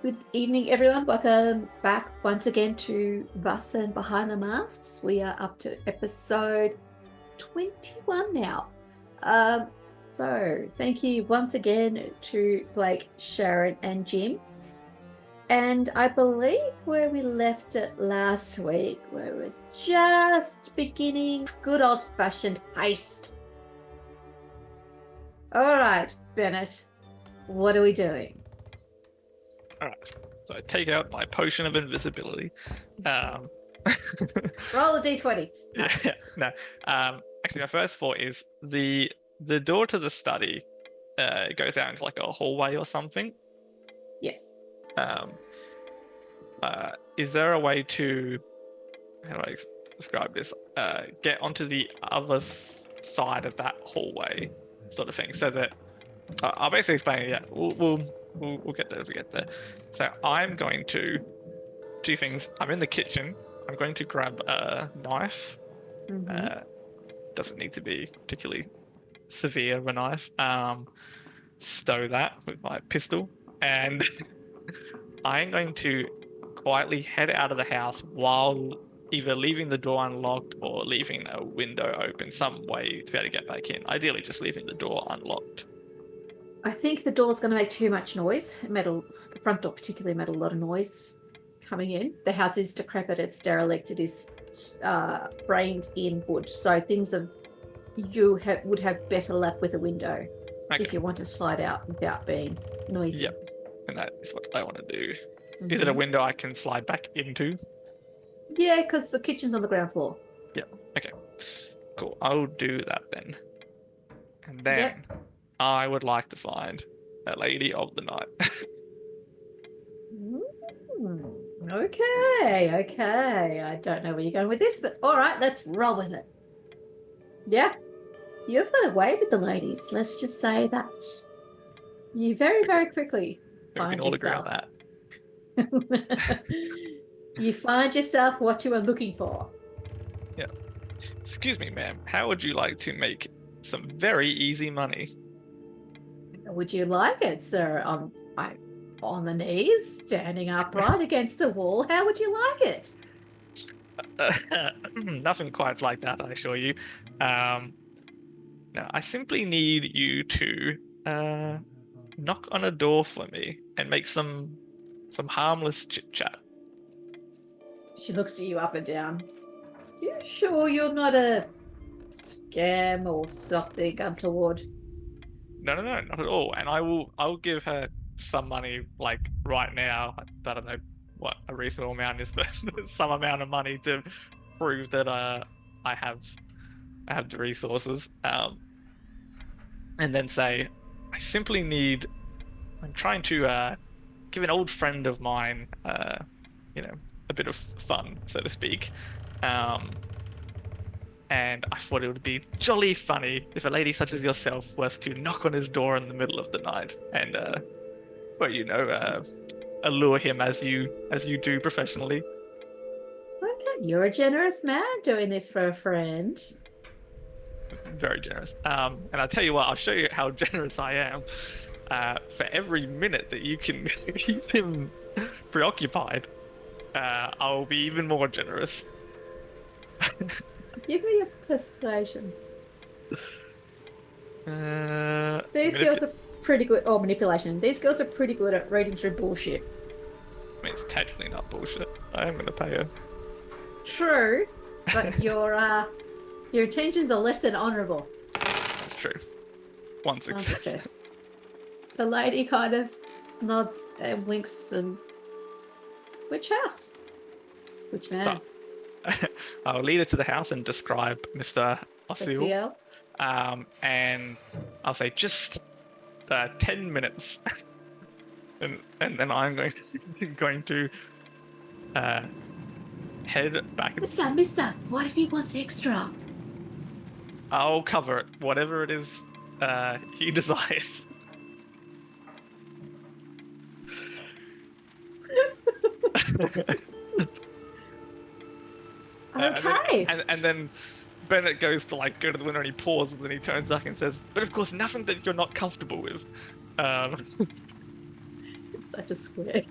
Good evening, everyone. Welcome back once again to Vaesen Behind the Masks. We are up to episode 21 now. So thank you once again to Blake, Sharon, and Jim. And I believe where we left it last week, we were just beginning good old-fashioned heist. All right, Bennett, what are we doing? All right, so I take out my potion of invisibility. Roll a d20. No. Actually, my first thought is the door to the study goes out into like a hallway or something. Yes. Is there a way to, how do I describe this? Get onto the other side of that hallway, sort of thing, so that I'll basically explain. Yeah, we'll get there as we get there. So I'm going to do things. I'm in the kitchen. I'm going to grab a knife. Doesn't need to be particularly severe of a knife. Stow that with my pistol, and I'm going to quietly head out of the house while either leaving the door unlocked or leaving a window open, some way to be able to get back in. Ideally, just leaving the door unlocked. I think the door's going to make too much noise. The front door particularly made a lot of noise coming in. The house is decrepit, it's derelict, it is framed in wood. So would have better luck with a window if you want to slide out without being noisy. Yep, and that is what I want to do. Is it a window I can slide back into? Yeah, because the kitchen's on the ground floor. Yep, okay. Cool, I'll do that then. And then I would like to find a lady of the night. Okay. I don't know where you're going with this, but all right, let's roll with it. Yeah, you've got away with the ladies. Let's just say that. You very, very quickly find we can all agree on yourself. that. You find yourself what you are looking for. Yeah. Excuse me, ma'am. How would you like to make some very easy money? Would you like it, sir? On the knees, standing upright against a wall. How would you like it? Nothing quite like that, I assure you. No, I simply need you to knock on a door for me and make some harmless chit chat. She looks at you up and down. Are you sure you're not a scam or something untoward? No, not at all. And I'll give her some money, like right now. I don't know what a reasonable amount is, but some amount of money to prove that I have the resources. And then say, I simply need. I'm trying to give an old friend of mine, a bit of fun, so to speak. And I thought it would be jolly funny if a lady such as yourself was to knock on his door in the middle of the night and, allure him as you do professionally. Okay, you're a generous man doing this for a friend. Very generous. And I'll tell you what, I'll show you how generous I am. For every minute that you can keep him preoccupied, I'll be even more generous. Give me a persuasion. These girls are pretty good, or manipulation. These girls are pretty good at reading through bullshit. I mean, it's technically not bullshit. I am going to pay her. True, but your intentions are less than honourable. That's true. One success. The lady kind of nods and winks and... Which house? Which man? So, I'll lead her to the house and describe Mr. Osil. And I'll say just 10 minutes, and then I'm going to head back. Mister, what if he wants extra? I'll cover it, whatever it is he desires. Okay. And then Bennett goes to go to the window and he pauses and he turns back and says, "But of course, nothing that you're not comfortable with." It's such a square.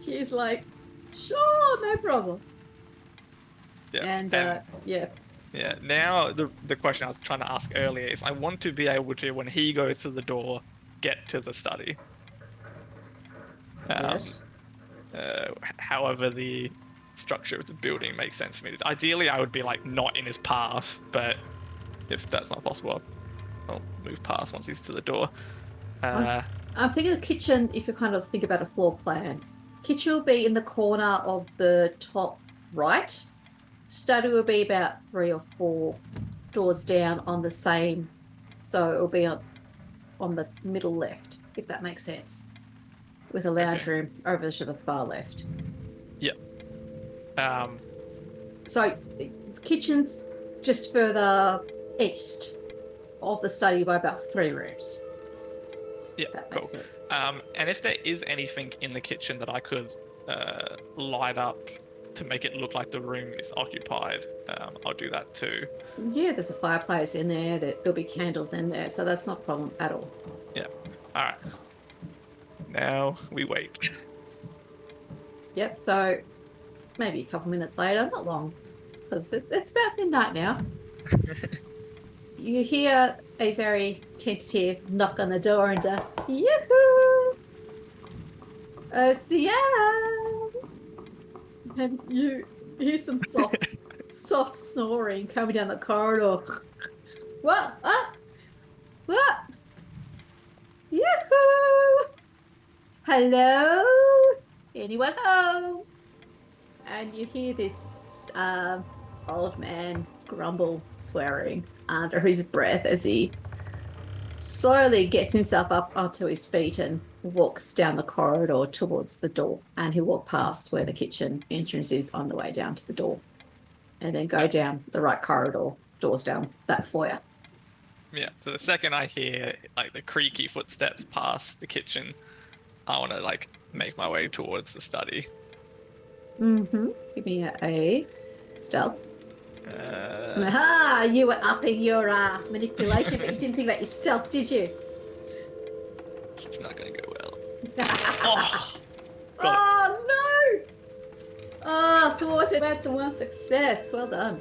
She's like, sure, no problem. Yeah. And yeah. Yeah, now the question I was trying to ask earlier is I want to be able to, when he goes to the door, get to the study. Um, Yes. However the structure of the building makes sense for me. Ideally, I would be like not in his path, but if that's not possible, I'll move past once he's to the door. I'm, Uh, I'm thinking the kitchen, if you kind of think about a floor plan, kitchen will be in the corner of the top right. Study will be about 3 or 4 doors down on the same, so it'll be on the middle left, if that makes sense, with a lounge okay. room over to the far left. Yeah. Um, So the kitchen's just further east of the study by about 3 rooms, yeah, if that makes cool. sense. And if there is anything in the kitchen that I could light up to make it look like the room is occupied, I'll do that too. Yeah, there's a fireplace in there, there'll be candles in there, so that's not a problem at all. Yeah. All right. Now we wait. Yep, so maybe a couple minutes later, not long, because it's about midnight now. You hear a very tentative knock on the door and a yoo-hoo! Cian! And you hear some soft snoring coming down the corridor. What? Ah, what? Yoo-hoo! Hello? Anyone home? And you hear this old man grumble, swearing under his breath as he slowly gets himself up onto his feet and walks down the corridor towards the door. And he'll walk past where the kitchen entrance is on the way down to the door. And then go Yeah. down the right corridor, doors down that foyer. Yeah. So the second I hear like the creaky footsteps past the kitchen, I want to like make my way towards the study. Mm-hmm. Give me a stealth. Uh, Aha! You were upping your manipulation, but you didn't think about your stealth, did you? it's not gonna go well. Oh, got it. Oh no! Oh, thought it had one success. Well done.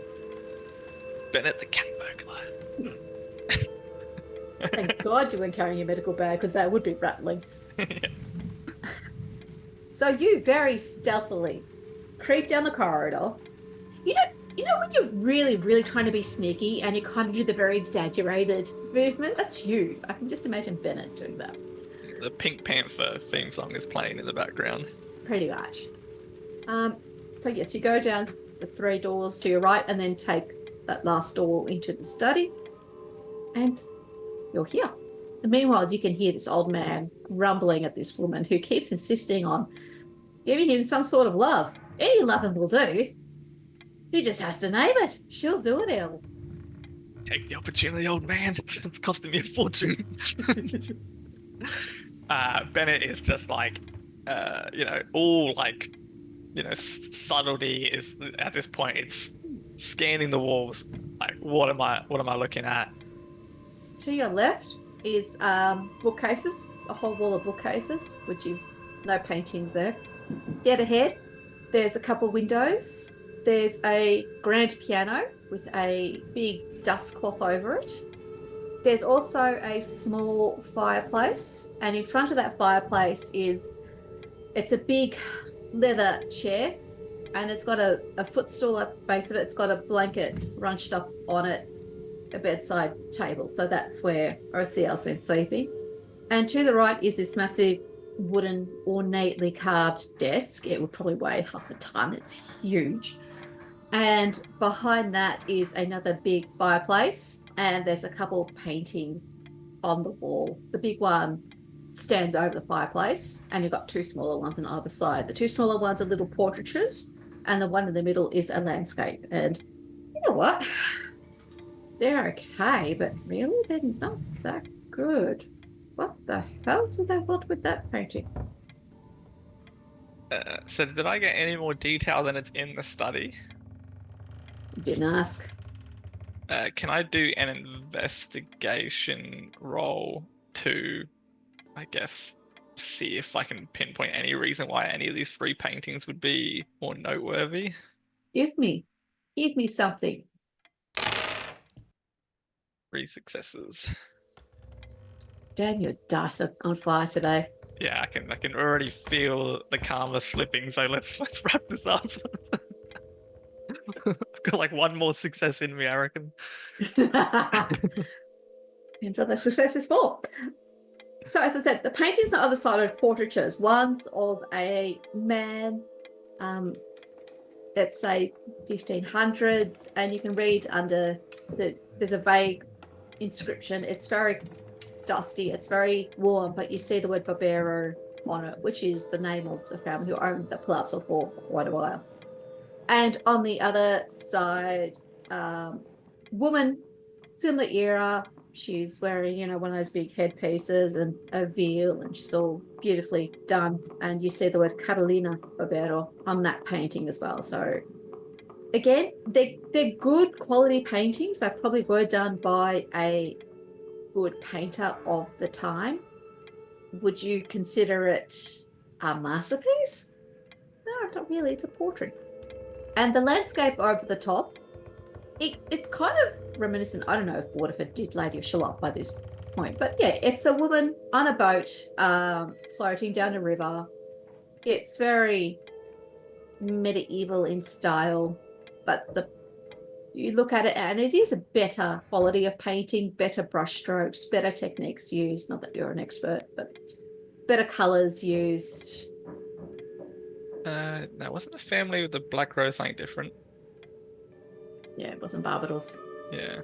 Bennett the cat burglar. Thank God you weren't carrying your medical bag because that would be rattling. Yeah. So you very stealthily creep down the corridor. You know when you're really, really trying to be sneaky and you kind of do the very exaggerated movement? That's you. I can just imagine Bennett doing that. The Pink Panther theme song is playing in the background. Pretty much. So yes, you go down the 3 doors to your right and then take that last door into the study. And you're here. And meanwhile, you can hear this old man grumbling at this woman who keeps insisting on giving him some sort of love. Any loving will do. He just has to name it. She'll do it, Elle. Take the opportunity, old man. It's costing me a fortune. Bennett is just like, all like, subtlety is at this point. It's scanning the walls. Like, what am I looking at? To your left is bookcases, a whole wall of bookcases, which is no paintings there. Dead ahead, there's a couple windows. There's a grand piano with a big dust cloth over it. There's also a small fireplace, and in front of that fireplace it's a big leather chair, and it's got a footstool at the base of it. It's got a blanket runched up on it, a bedside table. So that's where OCL's been sleeping. And to the right is this massive wooden, ornately carved desk. It would probably weigh half a ton. It's huge. And behind that is another big fireplace, and there's a couple of paintings on the wall. The big one stands over the fireplace, and you've got 2 smaller ones on either side. The 2 smaller ones are little portraitures, and the one in the middle is a landscape. And you know what? They're okay, but really they're not that good. What the hell do they want with that painting? So did I get any more detail than it's in the study? Didn't ask. Can I do an investigation roll to I guess, see if I can pinpoint any reason why any of these 3 paintings would be more noteworthy. Give me something. 3 successes. Damn, your dice are on fire today. Yeah, I can already feel the karma slipping. So let's wrap this up. I've got like 1 more success in me, I reckon. And so the success is 4. So as I said, the paintings on the other side are portraitures. One's of a man, let's say 1500s, and you can read under there's a vague inscription. It's very dusty, it's very warm, but you see the word Barbero on it, which is the name of the family who owned the palazzo for quite a while. And on the other side, woman, similar era. She's wearing, one of those big headpieces and a veil, and she's all beautifully done. And you see the word Carolina Barbero on that painting as well. So again, they're good quality paintings. They probably were done by a good painter of the time. Would you consider it a masterpiece? No, not really. It's a portrait. And the landscape over the top, it's kind of reminiscent. I don't know if Waterford did Lady of Shalott by this point, but yeah, it's a woman on a boat floating down a river. It's very medieval in style, but you look at it and it is a better quality of painting, better brush strokes, better techniques used. Not that you're an expert, but better colors used. No, wasn't the family with the Black Rose something different? Yeah, it wasn't Barbados. Yeah.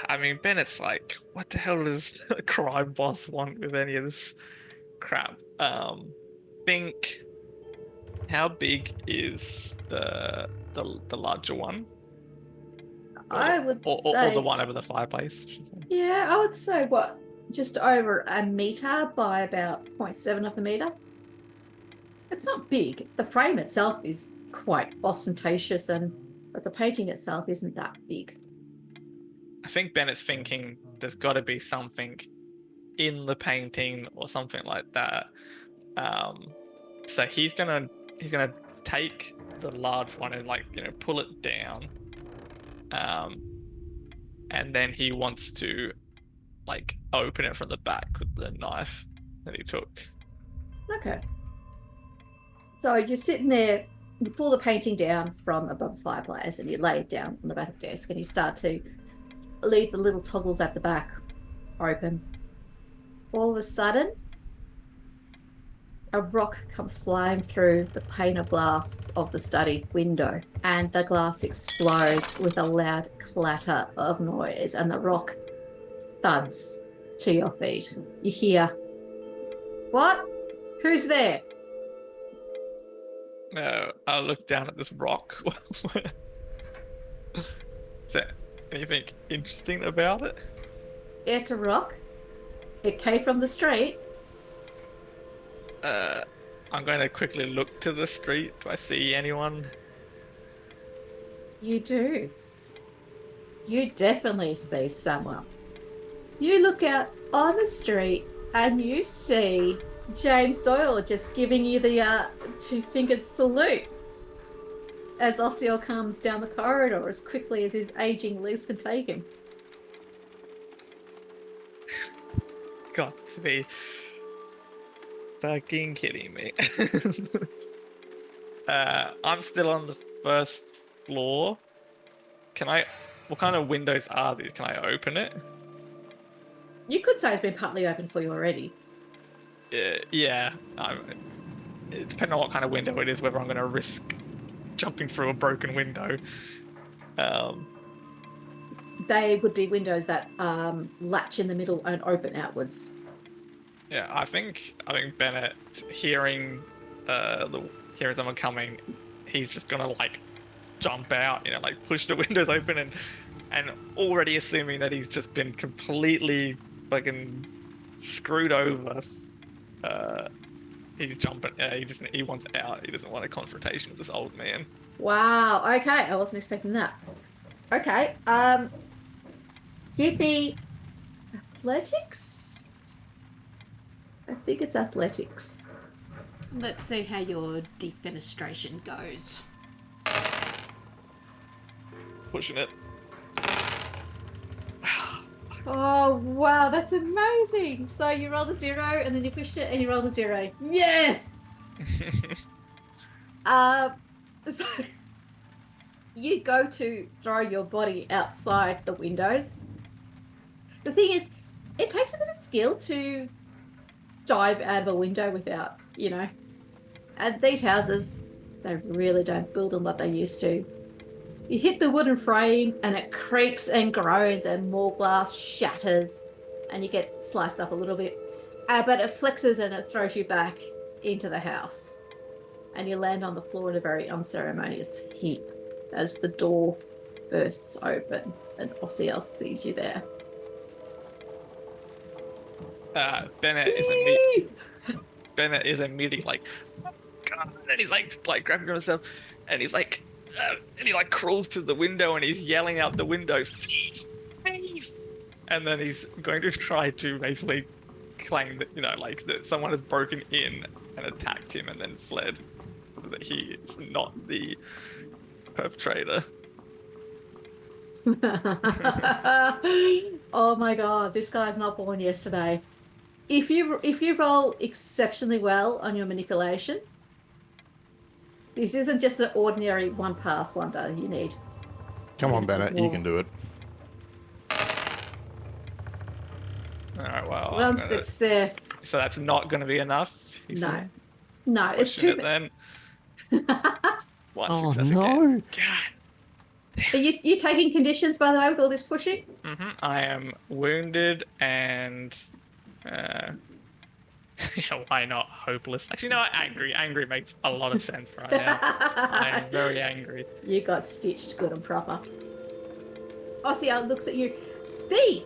I mean, Bennett's like, what the hell does a crime boss want with any of this crap? Think, how big is the larger one? I would or say the one over the fireplace, I should say. Yeah, I would say just over a meter by about 0.7 of a meter. It's not big. The frame itself is quite ostentatious, but the painting itself isn't that big. I think Bennett's thinking there's got to be something in the painting or something like that. So he's gonna take the large one and pull it down. And then he wants to open it from the back with the knife that he took. Okay. So you're sitting there, you pull the painting down from above the fireplace and you lay it down on the back of the desk and you start to leave the little toggles at the back open. All of a sudden, a rock comes flying through the pane of glass of the study window, and the glass explodes with a loud clatter of noise, and the rock thuds to your feet. You hear, "What? Who's there?" I'll look down at this rock. Is there anything interesting about it? It's a rock. It came from the street. I'm going to quickly look to the street. Do I see anyone? You do. You definitely see someone. You look out on the street and you see James Doyle just giving you the 2-fingered salute as Ossiel comes down the corridor as quickly as his aging legs can take him. Got to be fucking kidding me. I'm still on the first floor. What kind of windows are these? Can I open it? You could say it's been partly open for you already. Yeah. Depending on what kind of window it is, whether I'm going to risk jumping through a broken window. They would be windows that latch in the middle and open outwards. Yeah, I think Bennett hearing someone coming, he's just gonna jump out, push the windows open and already assuming that he's just been completely fucking screwed over. He's jumping. He wants out. He doesn't want a confrontation with this old man. Wow. Okay, I wasn't expecting that. Okay. Give me athletics. I think it's athletics. Let's see how your defenestration goes. Pushing it. Oh, wow, that's amazing. So you rolled a 0 and then you pushed it and you rolled a 0. Yes! So you go to throw your body outside the windows. The thing is, it takes a bit of skill to dive out of a window without, and these houses, they really don't build them like they used to. You hit the wooden frame and it creaks and groans and more glass shatters and you get sliced up a little bit. But it flexes and it throws you back into the house. And you land on the floor in a very unceremonious heap as the door bursts open and Ossiel sees you there. Bennett is immediately like, oh, God. And he's like grabbing himself, and he's like, and he like crawls to the window and he's yelling out the window, thief, thief. And then he's going to try to basically claim that that someone has broken in and attacked him and then fled, that he is not the perpetrator. Oh my God, this guy's not born yesterday. If you roll exceptionally well on your manipulation, this isn't just an ordinary one pass wonder you need. Come on, Bennett, you can do it. All right, well, One success. So that's not going to be enough. No, it's too. Then. Oh no! God. Are you taking conditions, by the way, with all this pushing? Mm-hmm. I am wounded and why not hopeless? Actually, no, angry. Angry makes a lot of sense right now. I am very angry. You got stitched good and proper. Ossiel looks at you. Thief!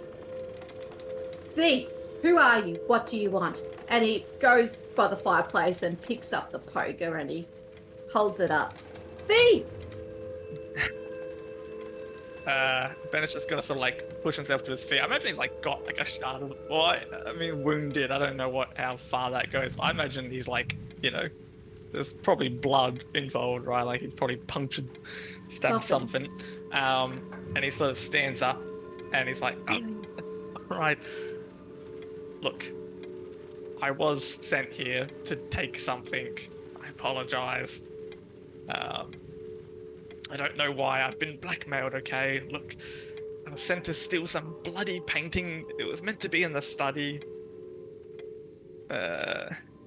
Thief! Who are you? What do you want? And he goes by the fireplace and picks up the poker and he holds it up. Thief! Bennett's just gonna sort of like push himself to his feet. I imagine he's like got like a shard of, wounded. I don't know how far that goes. I imagine he's like, there's probably blood involved, right? Like he's probably punctured, stabbed something. And he sort of stands up and he's like, all right, look, I was sent here to take something. I apologize. I don't know why I've been blackmailed, okay? Look, I was sent to steal some bloody painting. It was meant to be in the study.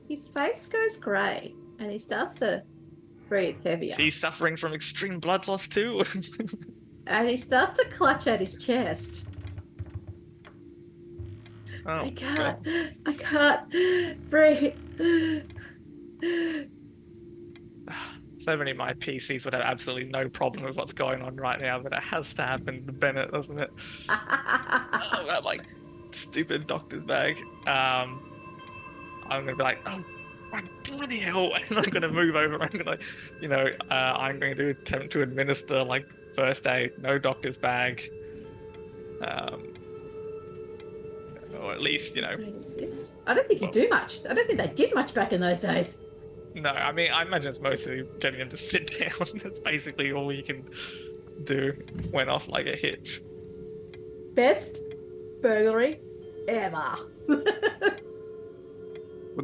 His face goes grey and he starts to breathe heavier. Is he suffering from extreme blood loss too? And he starts to clutch at his chest. Oh, I can't breathe. So many of my PCs would have absolutely no problem with what's going on right now, but it has to happen to Bennett, doesn't it? Oh, that like stupid doctor's bag. I'm gonna be like, oh, my bloody hell! And I'm gonna move over. I'm gonna, I'm going to attempt to administer like first aid, no doctor's bag, or at least I don't think you do much. I don't think they did much back in those days. No, I mean, I imagine it's mostly getting him to sit down. That's basically all you can do. Went off like a hitch. Best burglary ever. Would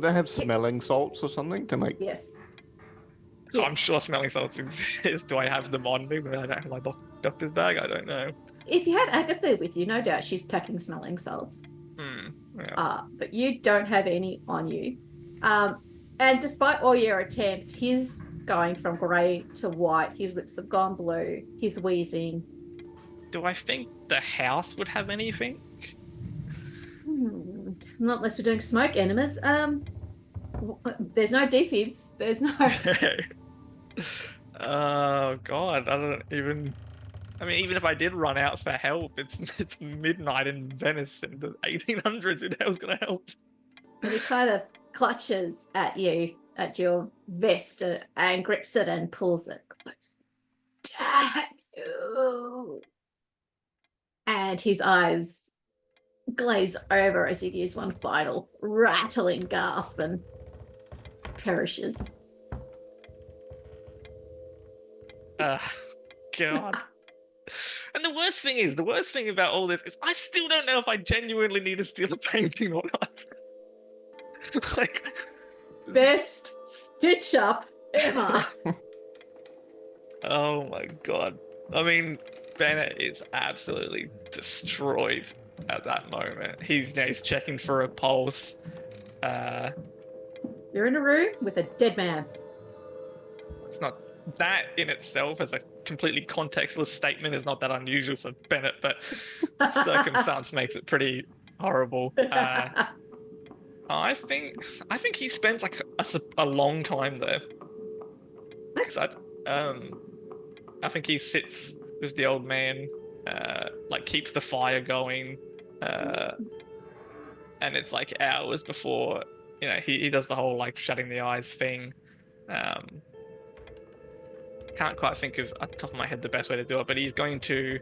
they have smelling salts or something to make? Yes. I'm sure smelling salts exist. Do I have them on me when I don't have my doctor's bag? I don't know. If you had Agatha with you, no doubt she's packing smelling salts. Yeah. But you don't have any on you. And despite all your attempts, he's going from grey to white. His lips have gone blue. He's wheezing. Do I think the house would have anything? Not unless we're doing smoke enemas. There's no defibs. There's no... Oh, God. Even if I did run out for help, it's midnight in Venice in the 1800s. Who the hell's going to help? And he kind of clutches at you, at your vest, and grips it and pulls it close. Damn you! And his eyes glaze over as he gives one final rattling gasp and perishes. God. And the worst thing about all this is I still don't know if I genuinely need to steal a painting or not. Like, Best stitch up ever. oh my God. I mean, Bennett is absolutely destroyed at that moment. He's checking for a pulse. You're in a room with a dead man. It's not that in itself as a completely contextless statement is not that unusual for Bennett, but circumstance makes it pretty horrible. I think he spends like a long time there. Because I think he sits with the old man, like keeps the fire going, and it's like hours before he does the whole like shutting the eyes thing. Can't quite think of off the top of my head the best way to do it, but he's going to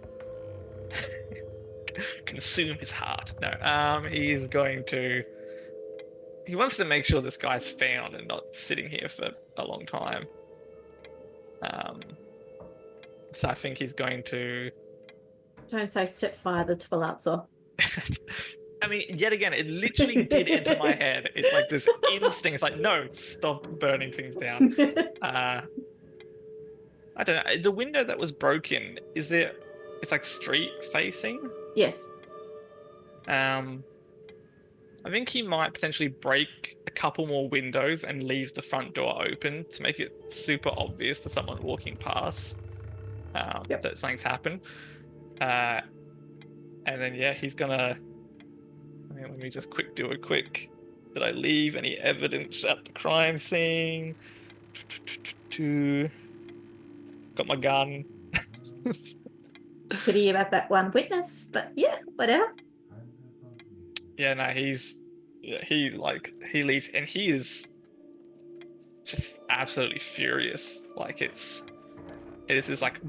consume his heart. No, he's going to. He wants to make sure this guy's found and not sitting here for a long time. So I think he's going to. Don't say set fire to the palazzo. I mean, yet again, it literally did enter my head. It's like this instinct. It's like, no, stop burning things down. I don't know. The window that was broken, is it? It's like street facing. Yes. I think he might potentially break a couple more windows and leave the front door open to make it super obvious to someone walking past that something's happened. And then he's gonna. Let me just do a quick. Did I leave any evidence at the crime scene? Got my gun. Pity about that one witness, but yeah, whatever. Yeah, no, he leaves, and he is just absolutely furious. Like it is this like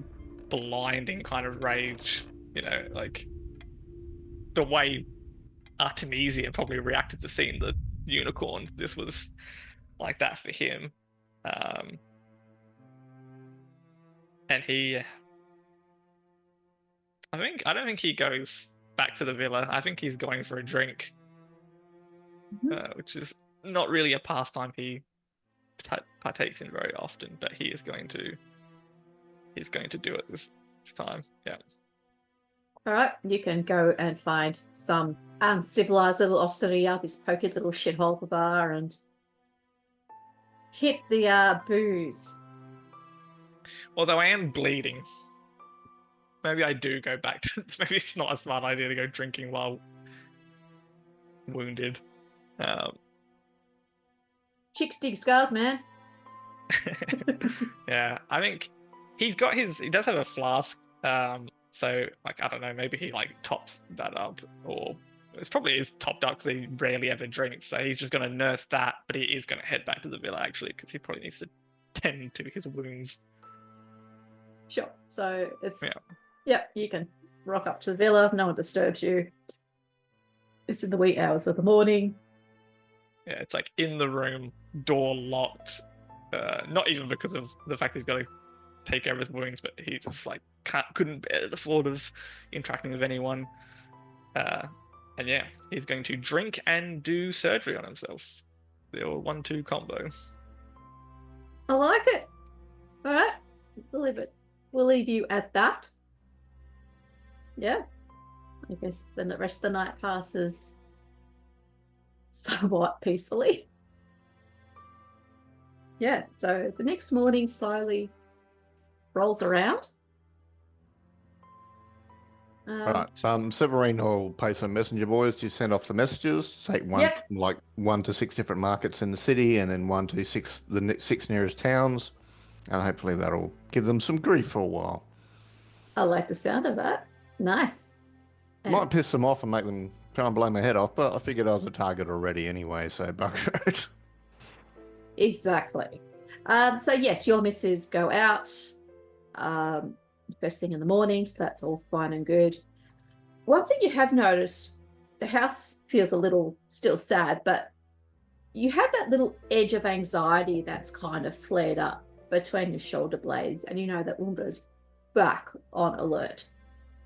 blinding kind of rage, like the way Artemisia probably reacted to seeing the unicorn. This was like that for him, and I don't think he goes back to the villa. I think he's going for a drink, which is not really a pastime he partakes in very often, but he's going to do it this time. Yeah. All right, you can go and find some uncivilized little osteria, this pokey little shithole of a bar, and hit the booze. Although I am bleeding, maybe I do go back to. Maybe it's not a smart idea to go drinking while wounded. Chicks dig scars, man. Yeah, I think he does have a flask. So like I don't know, maybe he like tops that up, or it's probably is topped up because he rarely ever drinks. So he's just gonna nurse that, but he is gonna head back to the villa actually because he probably needs to tend to his wounds. Sure. So it's you can rock up to the villa. No one disturbs you. It's in the wee hours of the morning. Yeah, it's like in the room, door locked. Not even because of the fact he's got to take care of his wounds, but he just like couldn't bear the thought of interacting with anyone. And he's going to drink and do surgery on himself. The old 1-2 combo. I like it. All right, we'll leave it. We'll leave you at that. Yeah, I guess then the rest of the night passes somewhat peacefully. Yeah, so the next morning slowly rolls around. All right, so Severine will pay some messenger boys to send off the messages. Take one to 6 different markets in the city, and then 1 to the 6 nearest towns, and hopefully that'll give them some grief for a while. I like the sound of that. Nice. Might piss them off and make them try and blow my head off, but I figured I was a target already anyway, so bugger it. Exactly. So yes, your missives go out first thing in the morning, so that's all fine and good. One thing you have noticed the house feels a little still sad, but you have that little edge of anxiety that's kind of flared up between your shoulder blades, and you know that Umbra's back on alert.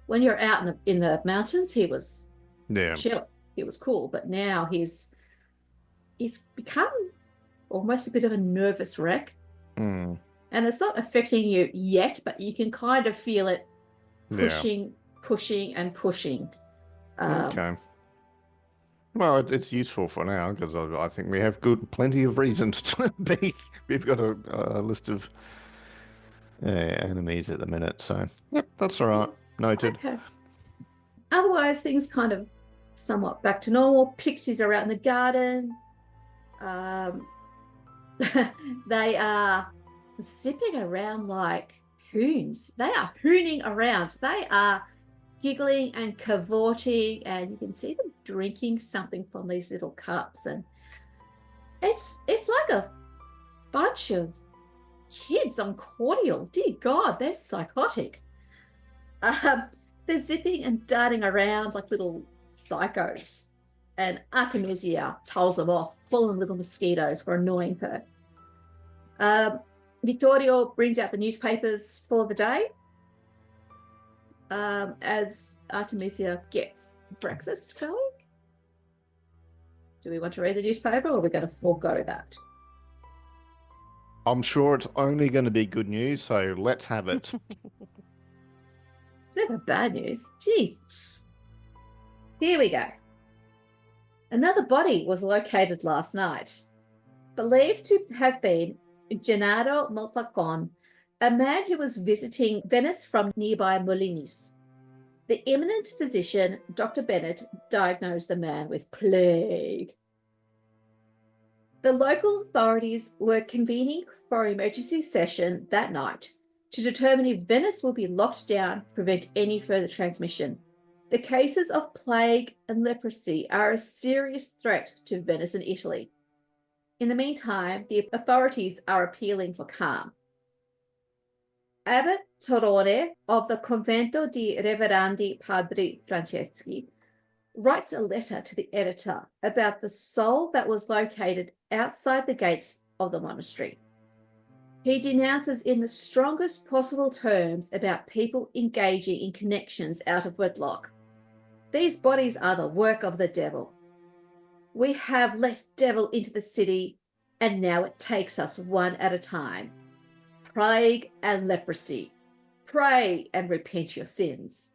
When you're out in the mountains, he was chill, he was cool, but now he's become almost a bit of a nervous wreck. Mm. And it's not affecting you yet, but you can kind of feel it pushing and pushing. Okay. Well, it's useful for now because I think we have plenty of reasons to be. We've got a list of enemies at the minute, so yep, that's all right. Noted. Okay. Otherwise, things kind of somewhat back to normal. Pixies are out in the garden. They are zipping around like hoons. They are hooning around. They are giggling and cavorting, and you can see them drinking something from these little cups, and it's like a bunch of kids on cordial. Dear God, they're psychotic. They're zipping and darting around like little psychos, and Artemisia tells them off, full of little mosquitoes for annoying her. Vittorio brings out the newspapers for the day as Artemisia gets breakfast going. Do we want to read the newspaper, or are we going to forego that? I'm sure it's only going to be good news, so let's have it. It's never bad news. Jeez. Here we go. Another body was located last night, believed to have been Gennaro Molfacon, a man who was visiting Venice from nearby Molinis. The eminent physician, Dr. Bennett, diagnosed the man with plague. The local authorities were convening for an emergency session that night to determine if Venice will be locked down to prevent any further transmission. The cases of plague and leprosy are a serious threat to Venice and Italy. In the meantime, the authorities are appealing for calm. Abbot Torone of the Convento di Reverandi Padri Franceschi writes a letter to the editor about the soul that was located outside the gates of the monastery. He denounces in the strongest possible terms about people engaging in connections out of wedlock. These bodies are the work of the devil. We have let devil into the city, and now it takes us one at a time. Plague and leprosy. Pray and repent your sins.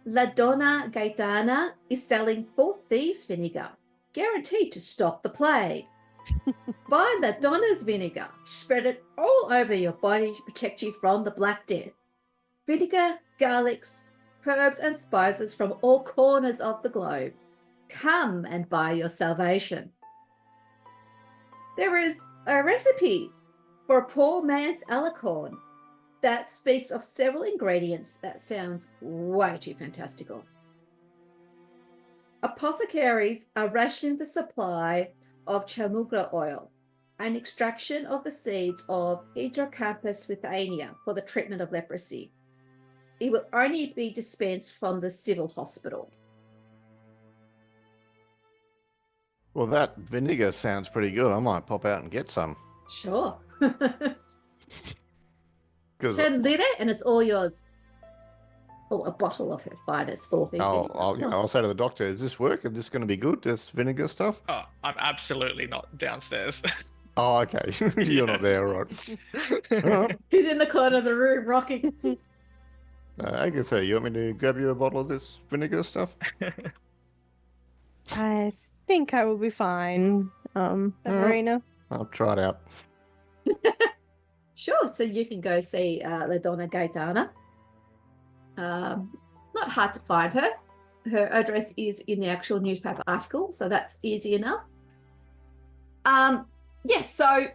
La Donna Gaetana is selling 4 thieves' vinegar, guaranteed to stop the plague. Buy La Donna's vinegar. Spread it all over your body to protect you from the Black Death. Vinegar, garlics, herbs and spices from all corners of the globe. Come and buy your salvation. There is a recipe for a poor man's alicorn that speaks of several ingredients that sounds way too fantastical. Apothecaries are rationing the supply of chamugra oil, an extraction of the seeds of Hydrocampus withania for the treatment of leprosy. It will only be dispensed from the civil hospital. Well, that vinegar sounds pretty good. I might pop out and get some. Sure. 'Cause Turn lid it and it's all yours. Or a bottle of her finest 4 things. I'll say to the doctor, is this work? Is this going to be good, this vinegar stuff? Oh, I'm absolutely not downstairs. Oh, okay. You're not there, right? All right. He's in the corner of the room rocking. Agatha, you want me to grab you a bottle of this vinegar stuff? I think I will be fine, Verena. I'll try it out. Sure, so you can go see La Donna Gaetana. Not hard to find her. Her address is in the actual newspaper article, so that's easy enough. Yes, so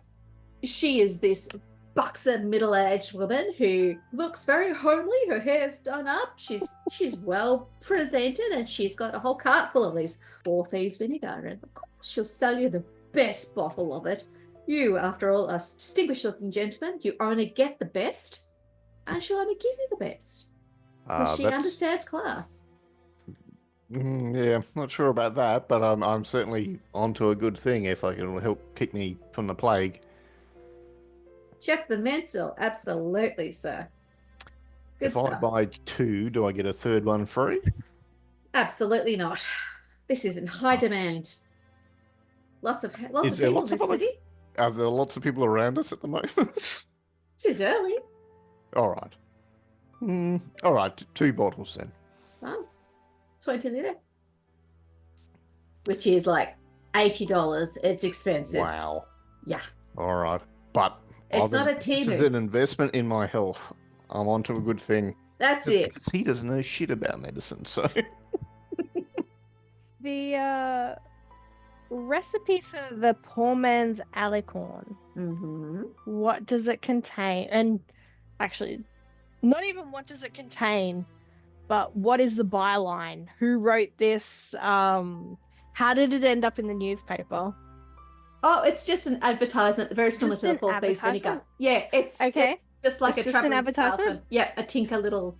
she is this buxom middle-aged woman who looks very homely. Her hair's done up. She's well presented, and she's got a whole cart full of these 4 thieves vinegar. And of course, she'll sell you the best bottle of it. You, after all, are distinguished-looking gentlemen. You only get the best, and she'll only give you the best. Because she understands class. Yeah, not sure about that, but I'm certainly onto a good thing if I can help keep me from the plague. Check the mental. Absolutely, sir. Good If I stuff. buy two, do I get a third one free? Absolutely not. This is in high demand. Lots of Is there people lots in of this other? city. Are there lots of people around us at the moment? This is early. All right. All right, two bottles then. Oh, 20 litre. Which is like $80. It's expensive. Wow. Yeah. All right, but It's not a this is Timu. an investment in my health. I'm onto a good thing. That's Just it. because he doesn't know shit about medicine, so. The recipe for the poor man's alicorn. Mm-hmm. What does it contain? And actually, not even what does it contain, but what is the byline? Who wrote this? How did it end up in the newspaper? Oh, it's just an advertisement, very similar Just to the an four-piece vinegar. advertisement? Yeah, it's Okay. just like It's a just an traveling advertisement? salesman. Yeah, a tinker little.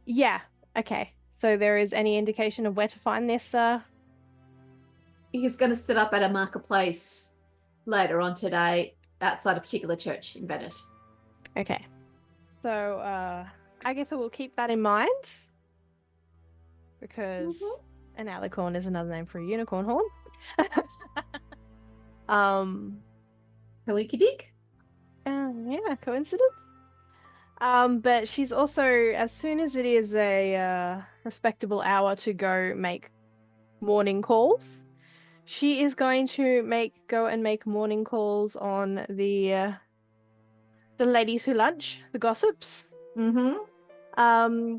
Yeah. Okay. So there is any indication of where to find this? He's going to set up at a marketplace later on today outside a particular church in Venice. Okay. So Agatha will keep that in mind because an alicorn is another name for a unicorn horn. Coinky dink. Yeah, coincidence. But she's also, as soon as it is a respectable hour to go make morning calls, she is going to go and make morning calls on the ladies who lunch, the gossips. Mm-hmm.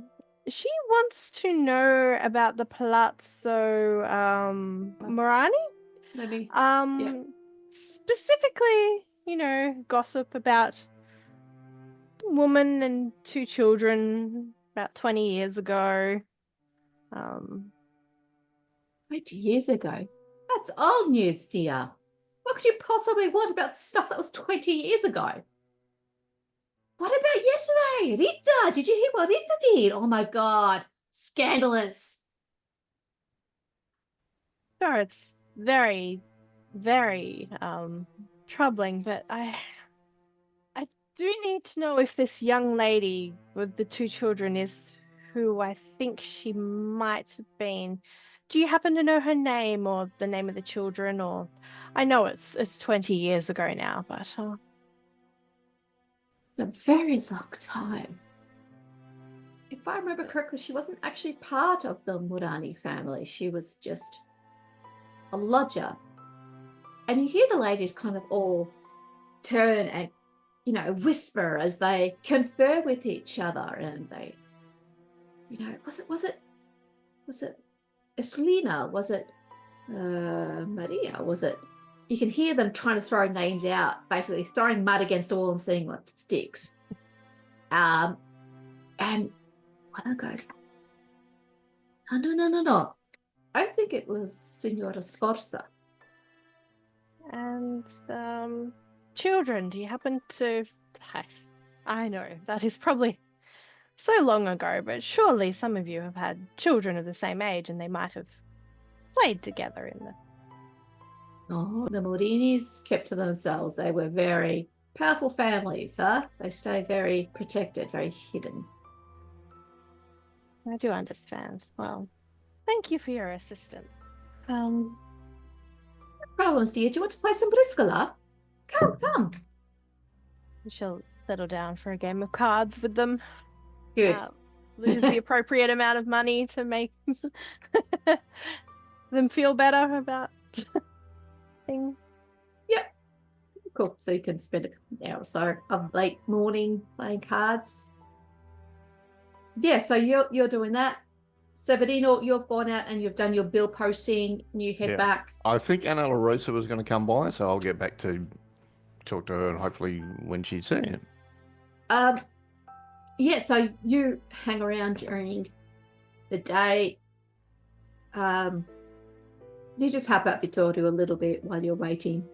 She wants to know about the Palazzo Morani. Maybe. Specifically, gossip about woman and two children about 20 years ago. 20 years ago. That's old news, dear. What could you possibly want about stuff that was 20 years ago? What about yesterday? Rita, did you hear what Rita did? Oh my God. Scandalous. Sure, it's very, very troubling, but I do need to know if this young lady with the two children is who I think she might have been. Do you happen to know her name or the name of the children? Or I know it's 20 years ago now, but It's a very long time. If I remember correctly, she wasn't actually part of the Murani family. She was just a lodger. And you hear the ladies kind of all turn and, whisper as they confer with each other. And they, was it Estrelina? Was it Maria? Was it? You can hear them trying to throw names out, basically throwing mud against the wall and seeing what sticks. And one goes, no. I think it was Signora Sforza. and children, do you happen to? I know that is probably so long ago, but surely some of you have had children of the same age and they might have played together in the. Oh, the Morinis kept to themselves. They were very powerful families, huh? They stayed very protected, very hidden. I do understand. Well, thank you for your assistance. No problems, dear. Do you want to play some Briscola? Come. She'll settle down for a game of cards with them. Good. Lose the appropriate amount of money to make them feel better about things. Yep. Cool. So you can spend an hour or so of late morning playing cards. Yeah, so you're doing that. Severino, you've gone out and you've done your bill posting and you head back. I think Anna Rosa was going to come by, so I'll get back to talk to her and hopefully when she's seen it. Yeah, so you hang around during the day. You just help out Vittorio a little bit while you're waiting.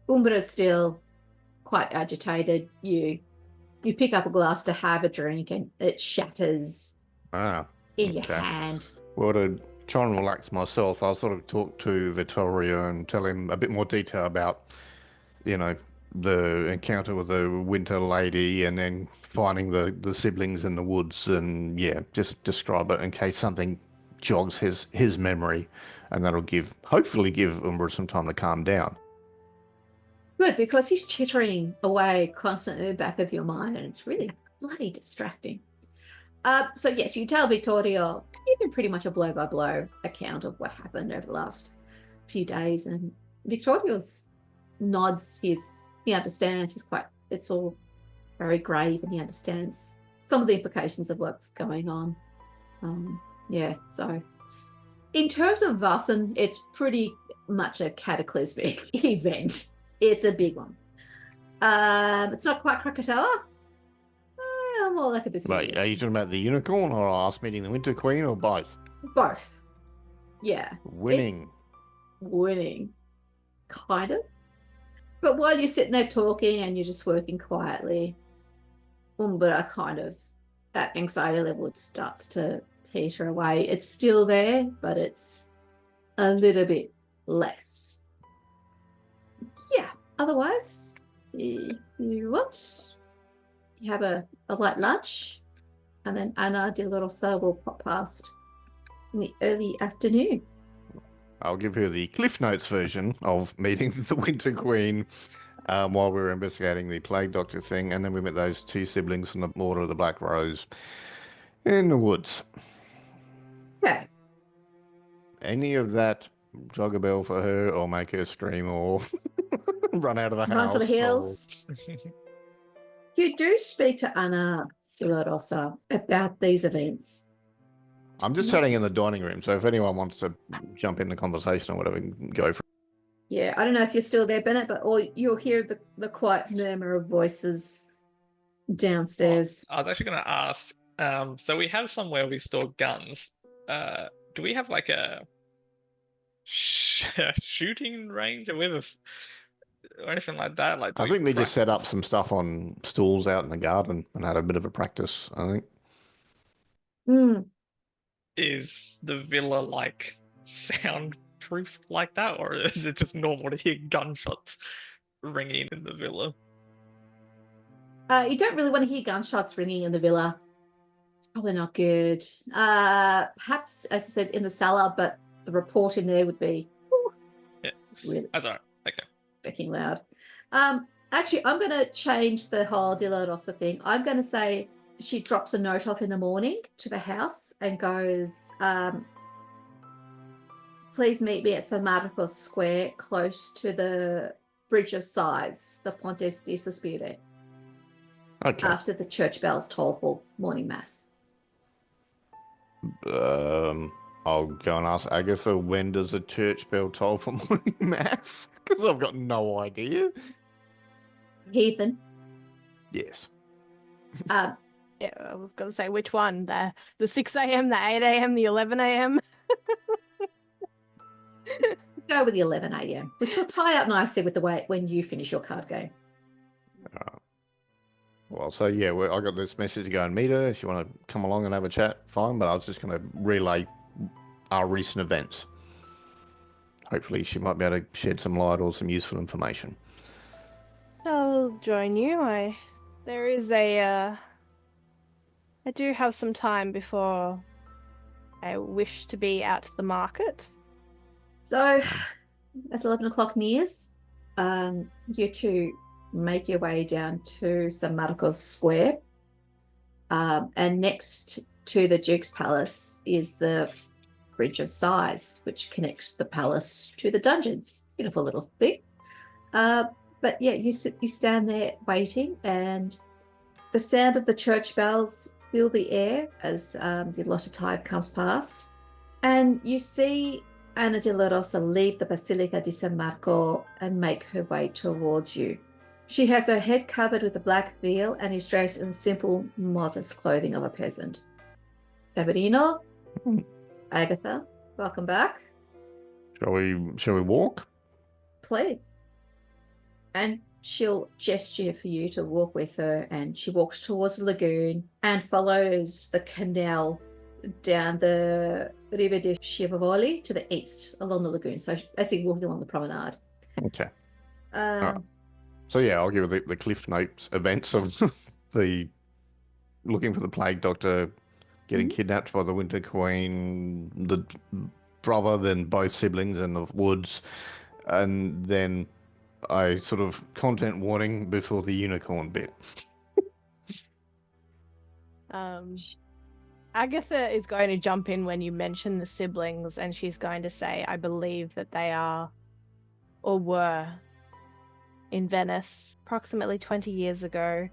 Umbra's still quite agitated. You You pick up a glass to have a drink and it shatters in your hand. Well, to try and relax myself, I'll sort of talk to Vittorio and tell him a bit more detail about, the encounter with the winter lady and then finding the siblings in the woods, and just describe it in case something jogs his memory, and that'll hopefully give Umbra some time to calm down. Good, because he's chittering away constantly in the back of your mind, and it's really bloody distracting. So yes, you tell Vittorio, even pretty much a blow-by-blow account of what happened over the last few days, and Vittorio nods. He understands. It's all very grave, and he understands some of the implications of what's going on. So in terms of Vaesen, it's pretty much a cataclysmic event. It's a big one. It's not quite Krakatoa. More like a Vesuvius. Wait, are you talking about the unicorn or us meeting the Winter Queen, or both? Both. Yeah. Winning. Kind of. But while you're sitting there talking and you're just working quietly, Umbra that anxiety level starts to peter away. It's still there, but it's a little bit less. Yeah. Otherwise, if you want, you have a light lunch, and then Ana de la Rosa will pop past in the early afternoon. I'll give her the Cliff Notes version of meeting the Winter Queen while we were investigating the Plague Doctor thing, and then we met those two siblings from the Order of the Black Rose in the woods. Okay. Any of that jog a bell for her, or make her scream, or run out of the house? Run for the hills. You do speak to Ana de la Rosa about these events. I'm just chatting in the dining room, so if anyone wants to jump in the conversation or whatever, go for it. Yeah, I don't know if you're still there, Bennett, or you'll hear the quiet murmur of voices downstairs. I was actually going to ask, so we have somewhere we store guns. Do we have like a shooting range or anything like that? Like, I think we just set up some stuff on stools out in the garden and had a bit of a practice, I think. Is the villa like soundproof like that, or is it just normal to hear gunshots ringing in the villa? You don't really want to hear gunshots ringing in the villa. It's probably not good. Perhaps, as I said, in the cellar, but the report in there would be really That's all right. Okay. freaking loud. Actually, I'm going to change the whole De La Rosa thing. I'm going to say she drops a note off in the morning to the house and goes, please meet me at San Marcos Square, close to the Bridge of Sighs, the Pontes di Sospire. Okay. After the church bells toll for morning mass. I'll go and ask Agatha, when does the church bell toll for morning mass? Because I've got no idea. Heathen. Yes. Yeah, I was going to say which one, the 6 a.m., the 8 a.m., the 11 a.m. Let's go with the 11 a.m., which will tie up nicely with the way when you finish your card game. Well, so yeah, I got this message to go and meet her. If you want to come along and have a chat, fine. But I was just going to relay our recent events. Hopefully, she might be able to shed some light or some useful information. I'll join you. I do have some time before I wish to be out to the market. So, as 11 o'clock nears, you two make your way down to San Marcos Square. And next to the Duke's Palace is the Bridge of Sighs, which connects the palace to the dungeons. Beautiful little thing. But yeah, you stand there waiting, and the sound of the church bells fill the air as the allotted time comes past. And you see Ana de la Rosa leave the Basilica di San Marco and make her way towards you. She has her head covered with a black veil and is dressed in simple, modest clothing of a peasant. Severino, Agatha, welcome back. Shall we walk? Please. And she'll gesture for you to walk with her, and she walks towards the lagoon and follows the canal down the Riva di Scivoli to the east along the lagoon. So basically walking along the promenade. Okay. So yeah, I'll give her the Cliff Notes events of the looking for the plague doctor, getting kidnapped by the Winter Queen, the brother, then both siblings in the woods, and then I sort of content warning before the unicorn bit. Agatha is going to jump in when you mention the siblings, and she's going to say, I believe that they are or were in Venice approximately 20 years ago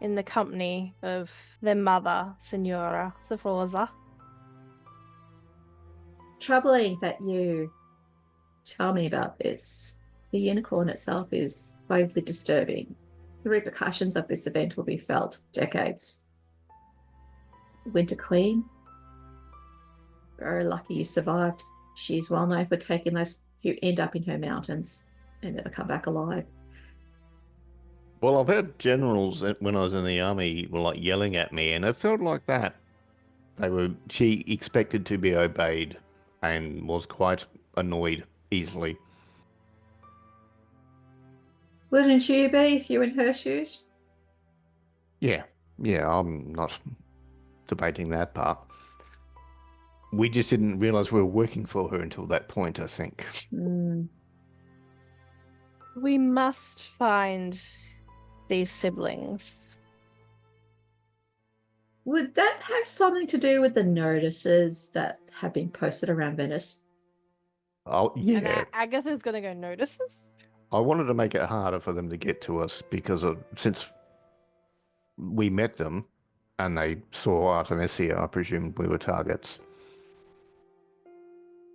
in the company of their mother, Signora Sforza. Troubling that you tell me about this. The unicorn itself is vaguely disturbing. The repercussions of this event will be felt decades. Winter Queen, very lucky you survived. She's well known for taking those who end up in her mountains and never come back alive. Well, I've had generals when I was in the army were like yelling at me, and it felt like that. She expected to be obeyed and was quite annoyed easily. Wouldn't you be if you were in her shoes? Yeah, I'm not debating that part. We just didn't realize we were working for her until that point, I think. We must find these siblings. Would that have something to do with the notices that have been posted around Venice? Oh, yeah. And Agatha's going to go notices? I wanted to make it harder for them to get to us because since we met them and they saw Artemisia, I presumed we were targets.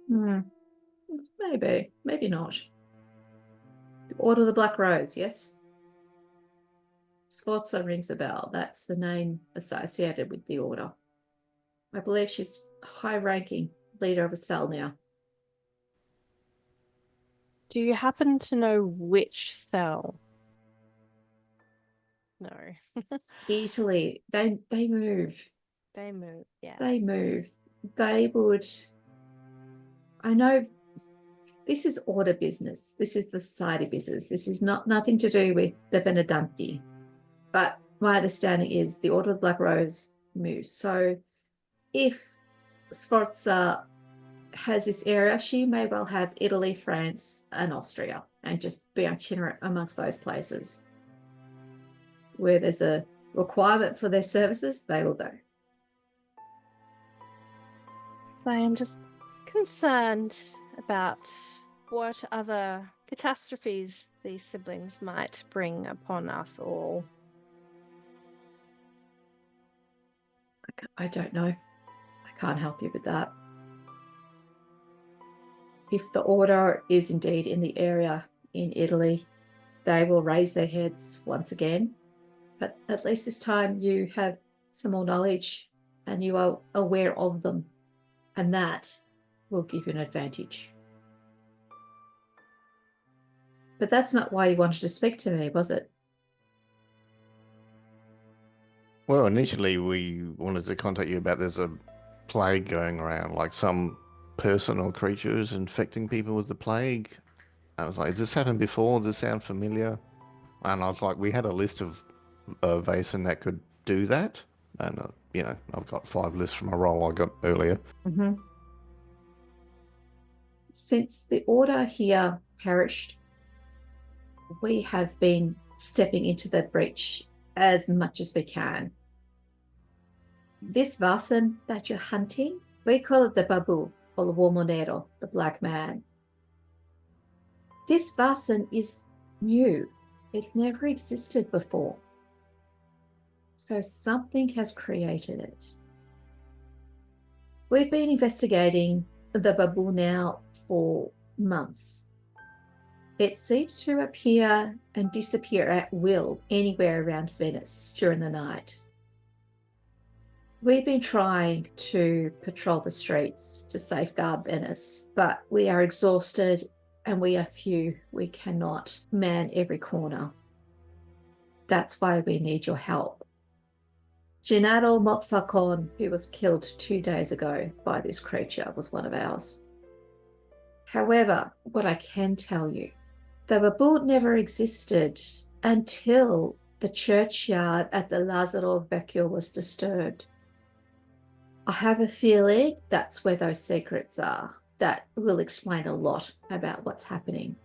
Maybe, maybe not. Order of the Black Rose, yes? Sforza rings a bell. That's the name associated with the order. I believe she's high-ranking leader of a cell now. Do you happen to know which cell? No. Italy, they move. They move, yeah. They move. They would... I know this is order business. This is the society business. This is nothing to do with the Benedanti. But my understanding is the Order of the Black Rose moves. So if Sforza has this area, she may well have Italy, France, and Austria, and just be itinerant amongst those places. Where there's a requirement for their services, they will go. So I'm just concerned about what other catastrophes these siblings might bring upon us all. I don't know. I can't help you with that. If the order is indeed in the area in Italy, they will raise their heads once again. But at least this time you have some more knowledge and you are aware of them. And that will give you an advantage. But that's not why you wanted to speak to me, was it? Well, initially we wanted to contact you about there's a plague going around, like some person or creature is infecting people with the plague. I was like, has this happened before? Does this sound familiar? And I was like, we had a list of Vaesen that could do that. And, I've got 5 lists from a roll I got earlier. Since the order here perished, we have been stepping into the breach as much as we can. This Vaesen that you're hunting, we call it the Babu, or the Uomo Nero, the black man. This Vaesen is new. It never existed before. So something has created it. We've been investigating the Babu now for months. It seems to appear and disappear at will anywhere around Venice during the night. We've been trying to patrol the streets to safeguard Venice, but we are exhausted and we are few. We cannot man every corner. That's why we need your help. Gennaro Motfakon, who was killed 2 days ago by this creature, was one of ours. However, what I can tell you, the Babul never existed until the churchyard at the Lazzaro Vecchio was disturbed. I have a feeling that's where those secrets are. That will explain a lot about what's happening.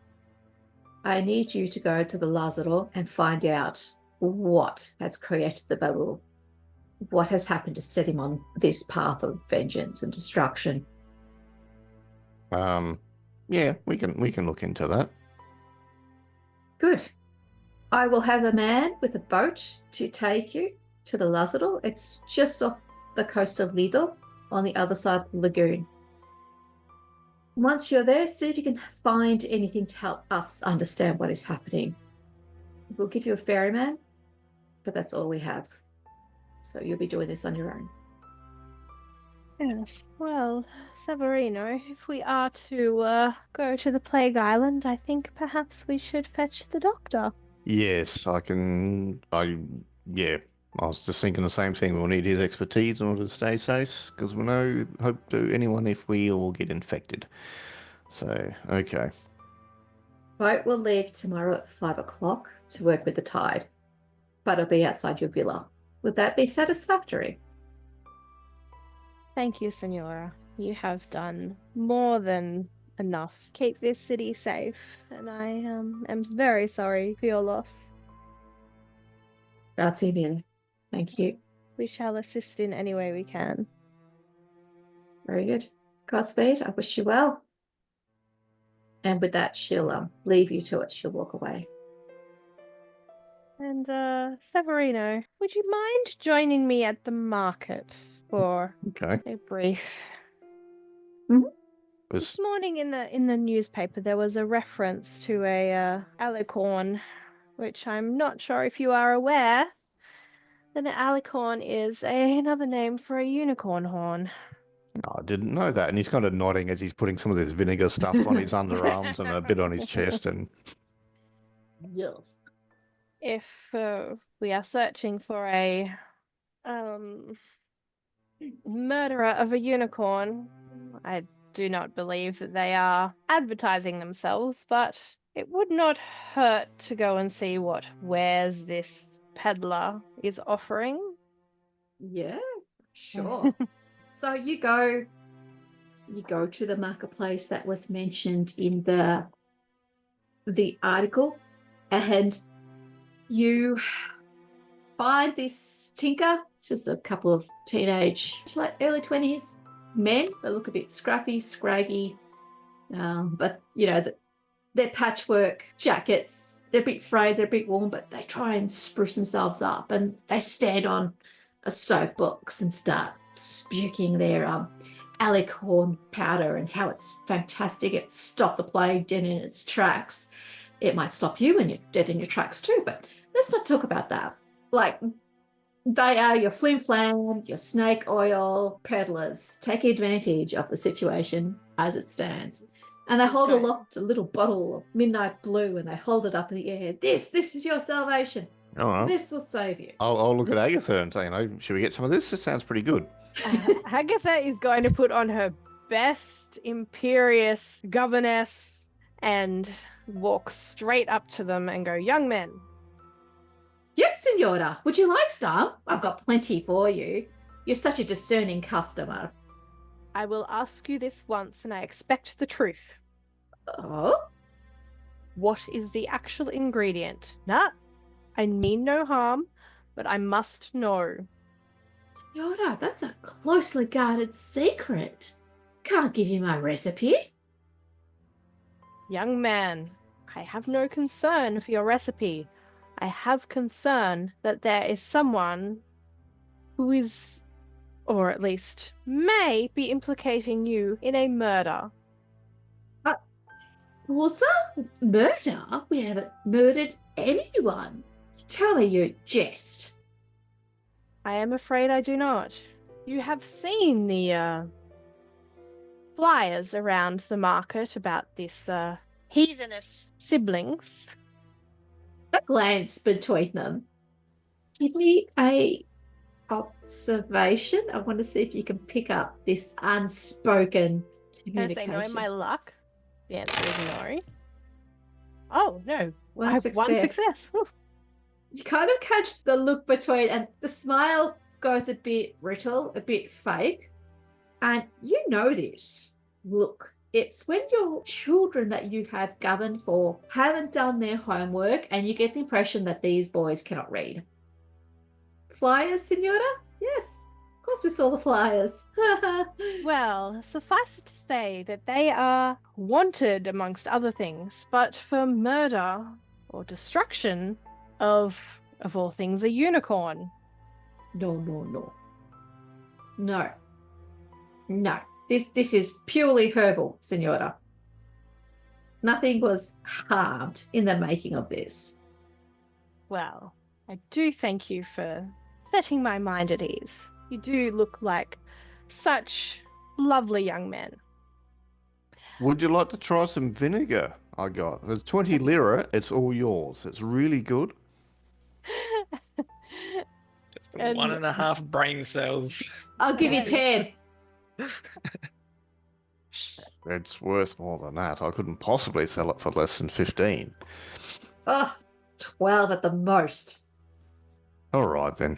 I need you to go to the Lazzaro and find out what has created the Babul. What has happened to set him on this path of vengeance and destruction? Yeah, we can look into that. Good. I will have a man with a boat to take you to the Lazzaro. It's just off the coast of Lido on the other side of the lagoon. Once you're there, see if you can find anything to help us understand what is happening. We'll give you a ferryman, but that's all we have. So you'll be doing this on your own. Yes, well, Severino, if we are to go to the Plague Island, I think perhaps we should fetch the doctor. Yes, yeah, I was just thinking the same thing. We'll need his expertise in order to stay safe, because we'll no hope to anyone if we all get infected. So, okay. Boat will leave tomorrow at 5 o'clock to work with the tide, but it'll be outside your villa. Would that be satisfactory? Thank you, Senora. You have done more than enough. Keep this city safe, and I am very sorry for your loss. Grazie mille. Thank you. We shall assist in any way we can. Very good. Godspeed. I wish you well. And with that, she'll leave you to it. She'll walk away. And Severino, would you mind joining me at the market for Okay. a brief? Was This morning in the newspaper there was a reference to a alicorn, which I'm not sure if you are aware that an alicorn is another name for a unicorn horn. I didn't know that, and he's kind of nodding as he's putting some of this vinegar stuff on his underarms and a bit on his chest, and Yes. If we are searching for a murderer of a unicorn, I do not believe that they are advertising themselves, but it would not hurt to go and see what wares this peddler is offering. Yeah, sure. So you go to the marketplace that was mentioned in the article, and you find this tinker. It's just a couple of teenage, like early 20s men. They look a bit scruffy, scraggy, but you know, their patchwork jackets, they're a bit frayed, they're a bit warm, but they try and spruce themselves up, and they stand on a soapbox and start spuking their alicorn powder and how it's fantastic. It stopped the plague dead in its tracks. It might stop you when you're dead in your tracks too, but let's not talk about that. Like, they are your flim flam, your snake oil peddlers. Take advantage of the situation as it stands. And they hold aloft a little bottle of midnight blue, and they hold it up in the air. This is your salvation. all right. This will save you. I'll look at Agatha and say, should we get some of this? This sounds pretty good. Agatha is going to put on her best imperious governess and walk straight up to them and go, "Young men." Yes, Senora. Would you like some? I've got plenty for you. You're such a discerning customer. I will ask you this once, and I expect the truth. Oh? What is the actual ingredient? Nah, I mean no harm, but I must know. Senora, that's a closely guarded secret. Can't give you my recipe. Young man, I have no concern for your recipe. I have concern that there is someone who is, or at least may be, implicating you in a murder. Was that murder? We haven't murdered anyone. Tell me you jest. I am afraid I do not. You have seen the flyers around the market about this heathenous siblings. A glance between them. Give me a observation. I want to see if you can pick up this unspoken Can I say communication. no in my luck? The answer is no. Oh, no. One I have one success. success. Woo. You kind of catch the look between, and the smile goes a bit brittle, a bit fake. And you know this look. It's when your children that you have governed for haven't done their homework, and you get the impression that these boys cannot read. Flyers, Senora? Yes, of course we saw the flyers. Well, suffice it to say that they are wanted amongst other things, but for murder or destruction of all things, a unicorn. No. This is purely herbal, Senora. Nothing was harmed in the making of this. Well, I do thank you for setting my mind at ease. You do look like such lovely young men. Would you like to try some vinegar I got? There's 20 lira. It's all yours. It's really good. Just And- 1.5 brain cells. I'll give you Yeah. 10. It's worth more than that. I couldn't possibly sell it for less than 15. Oh, 12 at the most. All right, then.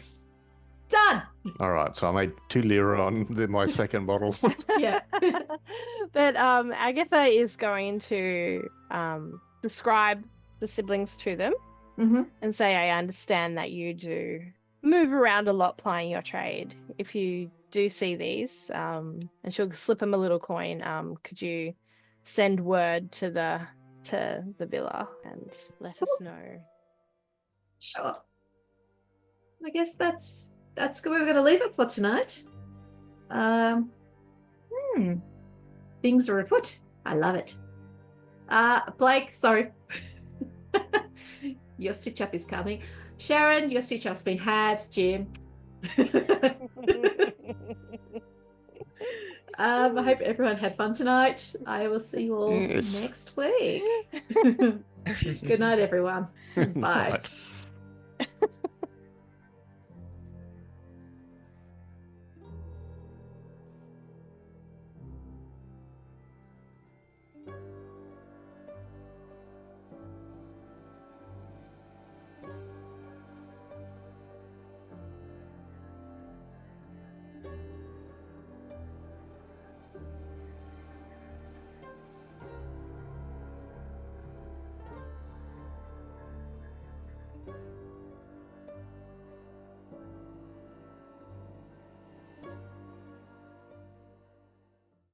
Done. All right, so I made 2 lira on my second bottle. Yeah. But Agatha is going to describe the siblings to them Mm-hmm. and say, I understand that you do move around a lot plying your trade. If you do see these, and she'll slip him a little coin, could you send word to the villa and let us know? Sure. I guess that's good. We're going to leave it for tonight. Things are afoot. I love it. Blake, sorry. Your stitch up is coming. Sharon, your stitch up's been had. Jim. I hope everyone had fun tonight. I will see you all Yes. next week. Good night, everyone. Bye. Right.